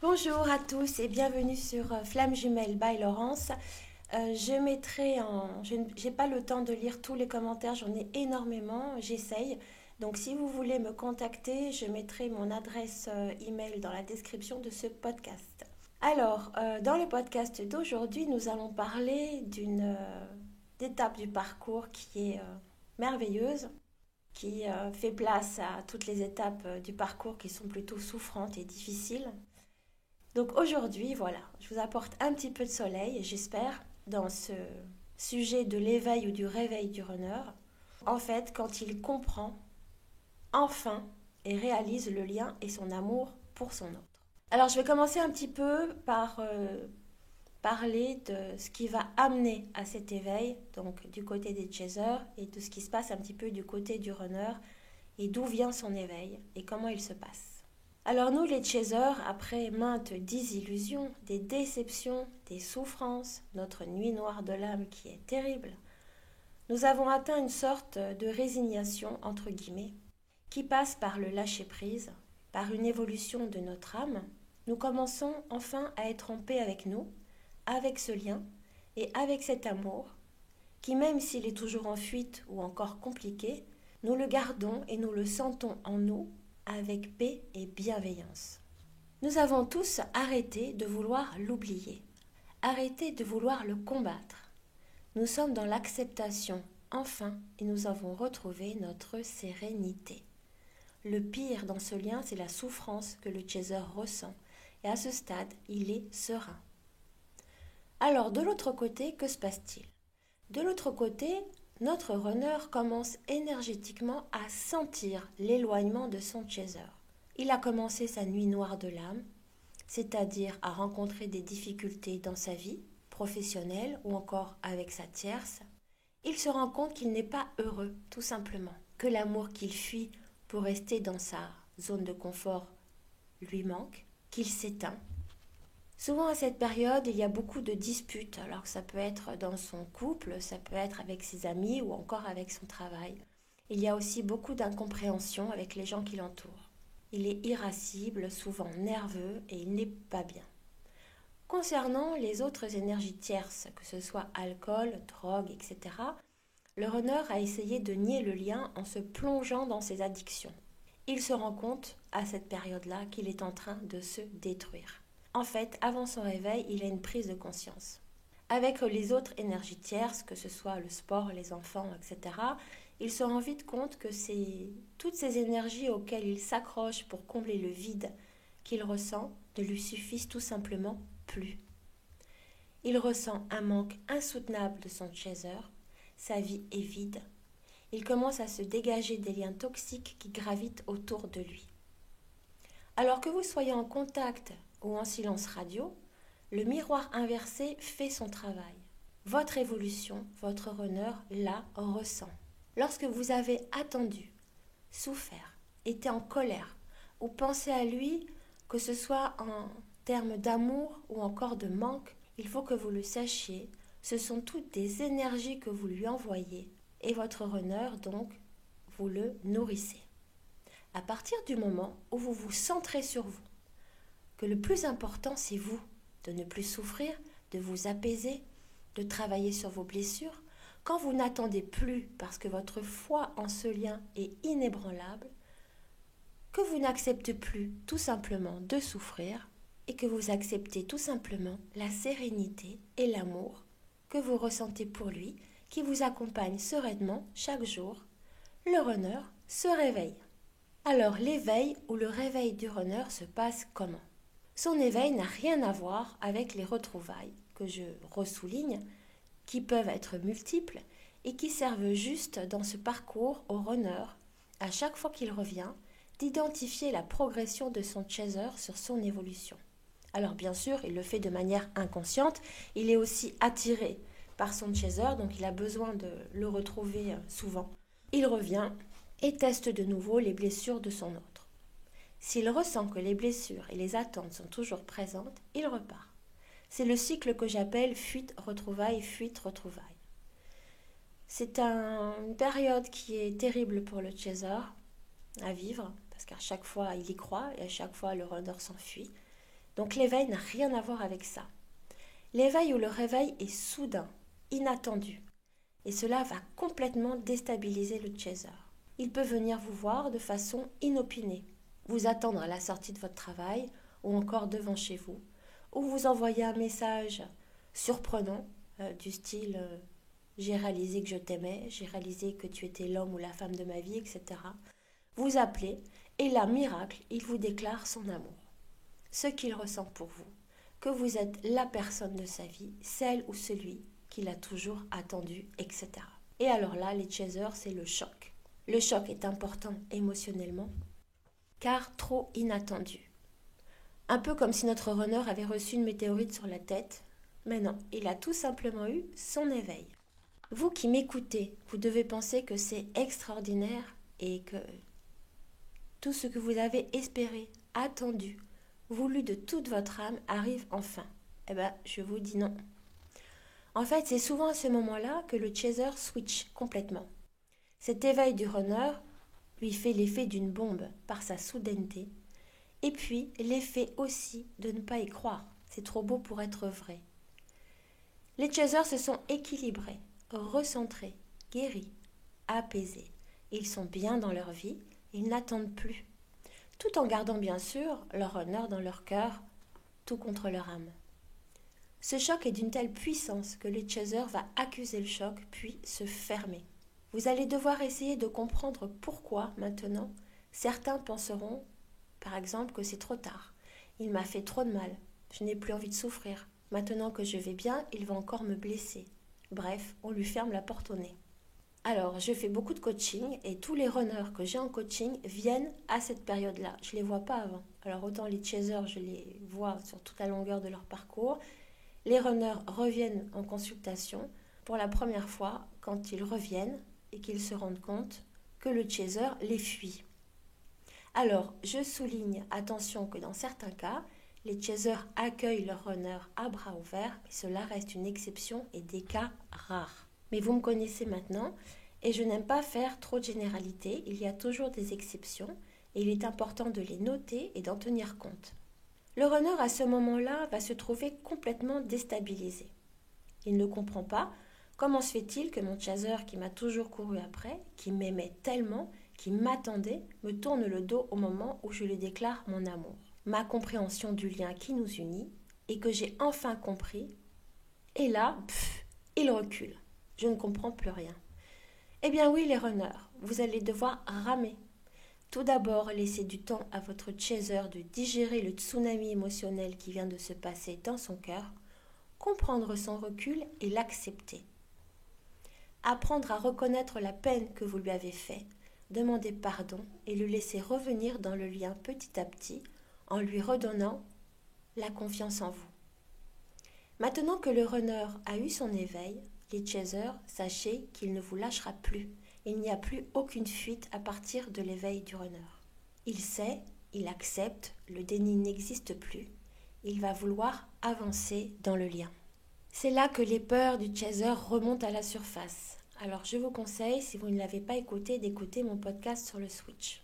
Bonjour à tous et bienvenue sur Flamme Jumelle by Laurence. J'ai pas le temps de lire tous les commentaires, j'en ai énormément, j'essaye. Donc si vous voulez me contacter, je mettrai mon adresse email dans la description de ce podcast. Alors, dans le podcast d'aujourd'hui, nous allons parler d'une étape du parcours qui est merveilleuse, qui fait place à toutes les étapes du parcours qui sont plutôt souffrantes et difficiles. Donc aujourd'hui, voilà, je vous apporte un petit peu de soleil, j'espère, dans ce sujet de l'éveil ou du réveil du runner. En fait, quand il comprend enfin et réalise le lien et son amour pour son autre. Alors je vais commencer un petit peu par parler de ce qui va amener à cet éveil, donc du côté des chasers, et de ce qui se passe un petit peu du côté du runner, et d'où vient son éveil et comment il se passe. Alors nous les chasers, après maintes désillusions, des déceptions, des souffrances, notre nuit noire de l'âme qui est terrible, nous avons atteint une sorte de résignation, entre guillemets, qui passe par le lâcher-prise, par une évolution de notre âme. Nous commençons enfin à être en paix avec nous, avec ce lien et avec cet amour, qui même s'il est toujours en fuite ou encore compliqué, nous le gardons et nous le sentons en nous avec paix et bienveillance. Nous avons tous arrêté de vouloir l'oublier, arrêté de vouloir le combattre. Nous sommes dans l'acceptation, enfin, et nous avons retrouvé notre sérénité. Le pire dans ce lien, c'est la souffrance que le chaser ressent, et à ce stade, il est serein. Alors, de l'autre côté, que se passe-t-il? De l'autre côté, notre runner commence énergétiquement à sentir l'éloignement de son chaser. Il a commencé sa nuit noire de l'âme, c'est-à-dire à rencontrer des difficultés dans sa vie, professionnelle ou encore avec sa tierce. Il se rend compte qu'il n'est pas heureux, tout simplement, que l'amour qu'il fuit pour rester dans sa zone de confort lui manque, qu'il s'éteint. Souvent à cette période, il y a beaucoup de disputes, alors que ça peut être dans son couple, ça peut être avec ses amis ou encore avec son travail. Il y a aussi beaucoup d'incompréhension avec les gens qui l'entourent. Il est irascible, souvent nerveux et il n'est pas bien. Concernant les autres énergies tierces, que ce soit alcool, drogue, etc., le runner a essayé de nier le lien en se plongeant dans ses addictions. Il se rend compte à cette période-là qu'il est en train de se détruire. En fait, avant son réveil, il a une prise de conscience. Avec les autres énergies tierces, que ce soit le sport, les enfants, etc., il se rend vite compte que toutes ces énergies auxquelles il s'accroche pour combler le vide qu'il ressent ne lui suffisent tout simplement plus. Il ressent un manque insoutenable de son chaser, sa vie est vide. Il commence à se dégager des liens toxiques qui gravitent autour de lui. Alors que vous soyez en contact ou en silence radio, le miroir inversé fait son travail. Votre évolution, votre runner la ressent. Lorsque vous avez attendu, souffert, été en colère ou pensé à lui, que ce soit en termes d'amour ou encore de manque, il faut que vous le sachiez, ce sont toutes des énergies que vous lui envoyez et votre runner, donc, vous le nourrissez. À partir du moment où vous vous centrez sur vous, que le plus important c'est vous, de ne plus souffrir, de vous apaiser, de travailler sur vos blessures, quand vous n'attendez plus parce que votre foi en ce lien est inébranlable, que vous n'acceptez plus tout simplement de souffrir et que vous acceptez tout simplement la sérénité et l'amour que vous ressentez pour lui, qui vous accompagne sereinement chaque jour, le runner se réveille. Alors l'éveil ou le réveil du runner se passe comment? Son éveil n'a rien à voir avec les retrouvailles, que je ressouligne, qui peuvent être multiples et qui servent juste dans ce parcours au runner, à chaque fois qu'il revient, d'identifier la progression de son chaser sur son évolution. Alors bien sûr, il le fait de manière inconsciente, il est aussi attiré par son chaser, donc il a besoin de le retrouver souvent. Il revient et teste de nouveau les blessures de son autre. S'il ressent que les blessures et les attentes sont toujours présentes, il repart. C'est le cycle que j'appelle fuite-retrouvaille, fuite-retrouvaille. C'est une période qui est terrible pour le chaser à vivre, parce qu'à chaque fois il y croit et à chaque fois le runner s'enfuit. Donc l'éveil n'a rien à voir avec ça. L'éveil ou le réveil est soudain, inattendu. Et cela va complètement déstabiliser le chaser. Il peut venir vous voir de façon inopinée, vous attendre à la sortie de votre travail ou encore devant chez vous, ou vous envoyer un message surprenant du style j'ai réalisé que je t'aimais, j'ai réalisé que tu étais l'homme ou la femme de ma vie, etc. Vous appelez et là, miracle, il vous déclare son amour. Ce qu'il ressent pour vous, que vous êtes la personne de sa vie, celle ou celui qu'il a toujours attendu, etc. Et alors là, les chasers, c'est le choc. Le choc est important émotionnellement, car trop inattendu. Un peu comme si notre runner avait reçu une météorite sur la tête, mais non, il a tout simplement eu son éveil. Vous qui m'écoutez, vous devez penser que c'est extraordinaire et que tout ce que vous avez espéré, attendu, voulu de toute votre âme arrive enfin. Eh bien, je vous dis non. En fait, c'est souvent à ce moment-là que le chaser switch complètement. Cet éveil du runner lui fait l'effet d'une bombe par sa soudaineté, et puis l'effet aussi de ne pas y croire. C'est trop beau pour être vrai. Les chasers se sont équilibrés, recentrés, guéris, apaisés. Ils sont bien dans leur vie, ils n'attendent plus, tout en gardant bien sûr leur honneur dans leur cœur, tout contre leur âme. Ce choc est d'une telle puissance que le chaser va accuser le choc puis se fermer. Vous allez devoir essayer de comprendre pourquoi maintenant certains penseront par exemple que c'est trop tard. Il m'a fait trop de mal, je n'ai plus envie de souffrir. Maintenant que je vais bien, il va encore me blesser. Bref, on lui ferme la porte au nez. Alors, je fais beaucoup de coaching et tous les runners que j'ai en coaching viennent à cette période-là. Je ne les vois pas avant. Alors, autant les chasers, je les vois sur toute la longueur de leur parcours. Les runners reviennent en consultation pour la première fois quand ils reviennent et qu'ils se rendent compte que le chaser les fuit. Alors, je souligne, attention, que dans certains cas, les chasers accueillent leurs runners à bras ouverts, mais cela reste une exception et des cas rares. Mais vous me connaissez maintenant, et je n'aime pas faire trop de généralités, il y a toujours des exceptions, et il est important de les noter et d'en tenir compte. Le runner, à ce moment-là, va se trouver complètement déstabilisé. Il ne comprend pas comment se fait-il que mon chaser qui m'a toujours couru après, qui m'aimait tellement, qui m'attendait, me tourne le dos au moment où je lui déclare mon amour, ma compréhension du lien qui nous unit, et que j'ai enfin compris. Et là, il recule. Je ne comprends plus rien. Eh bien oui, les runners, vous allez devoir ramer. Tout d'abord, laissez du temps à votre chaser de digérer le tsunami émotionnel qui vient de se passer dans son cœur, comprendre son recul et l'accepter. Apprendre à reconnaître la peine que vous lui avez faite, demander pardon et le laisser revenir dans le lien petit à petit en lui redonnant la confiance en vous. Maintenant que le runner a eu son éveil, les chasers, sachez qu'il ne vous lâchera plus. Il n'y a plus aucune fuite à partir de l'éveil du runner. Il sait, il accepte, le déni n'existe plus. Il va vouloir avancer dans le lien. C'est là que les peurs du chaser remontent à la surface. Alors je vous conseille, si vous ne l'avez pas écouté, d'écouter mon podcast sur le switch.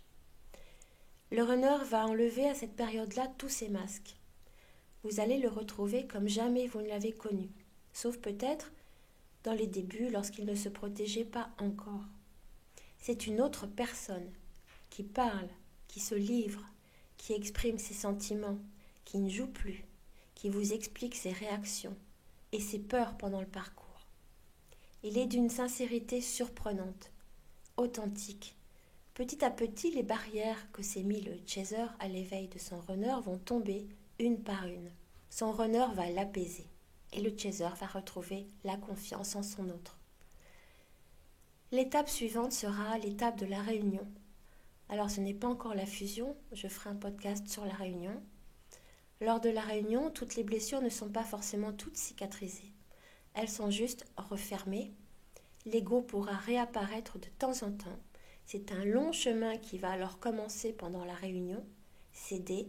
Le runner va enlever à cette période-là tous ses masques. Vous allez le retrouver comme jamais vous ne l'avez connu, sauf peut-être dans les débuts lorsqu'il ne se protégeait pas encore. C'est une autre personne qui parle, qui se livre, qui exprime ses sentiments, qui ne joue plus, qui vous explique ses réactions et ses peurs pendant le parcours. Il est d'une sincérité surprenante, authentique. Petit à petit, les barrières que s'est mis le chaser à l'éveil de son runner vont tomber une par une. Son runner va l'apaiser et le chaser va retrouver la confiance en son autre. L'étape suivante sera l'étape de la réunion. Alors ce n'est pas encore la fusion, je ferai un podcast sur la réunion. Lors de la réunion, toutes les blessures ne sont pas forcément toutes cicatrisées. Elles sont juste refermées. L'ego pourra réapparaître de temps en temps. C'est un long chemin qui va alors commencer pendant la réunion. S'aider,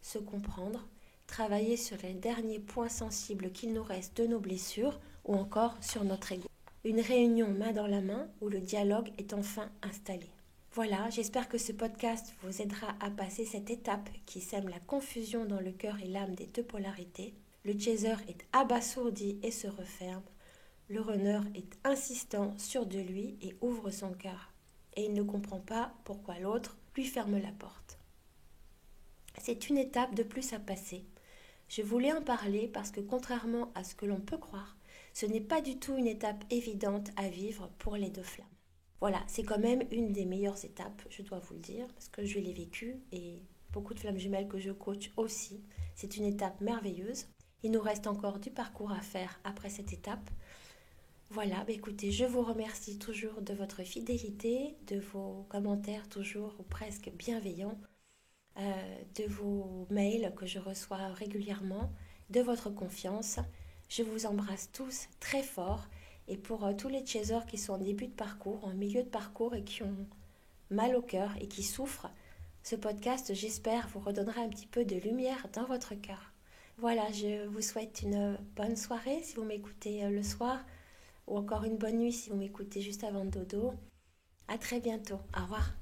se comprendre, travailler sur les derniers points sensibles qu'il nous reste de nos blessures ou encore sur notre ego. Une réunion main dans la main où le dialogue est enfin installé. Voilà, j'espère que ce podcast vous aidera à passer cette étape qui sème la confusion dans le cœur et l'âme des deux polarités. Le chaser est abasourdi et se referme. Le runner est insistant, sûr de lui et ouvre son cœur. Et il ne comprend pas pourquoi l'autre lui ferme la porte. C'est une étape de plus à passer. Je voulais en parler parce que contrairement à ce que l'on peut croire, ce n'est pas du tout une étape évidente à vivre pour les deux flammes. Voilà, c'est quand même une des meilleures étapes, je dois vous le dire, parce que je l'ai vécu et beaucoup de flammes jumelles que je coach aussi. C'est une étape merveilleuse. Il nous reste encore du parcours à faire après cette étape. Voilà, écoutez, je vous remercie toujours de votre fidélité, de vos commentaires toujours ou presque bienveillants, de vos mails que je reçois régulièrement, de votre confiance. Je vous embrasse tous très fort. Et pour tous les chasers qui sont en début de parcours, en milieu de parcours et qui ont mal au cœur et qui souffrent, ce podcast, j'espère, vous redonnera un petit peu de lumière dans votre cœur. Voilà, je vous souhaite une bonne soirée si vous m'écoutez le soir, ou encore une bonne nuit si vous m'écoutez juste avant le dodo. À très bientôt. Au revoir.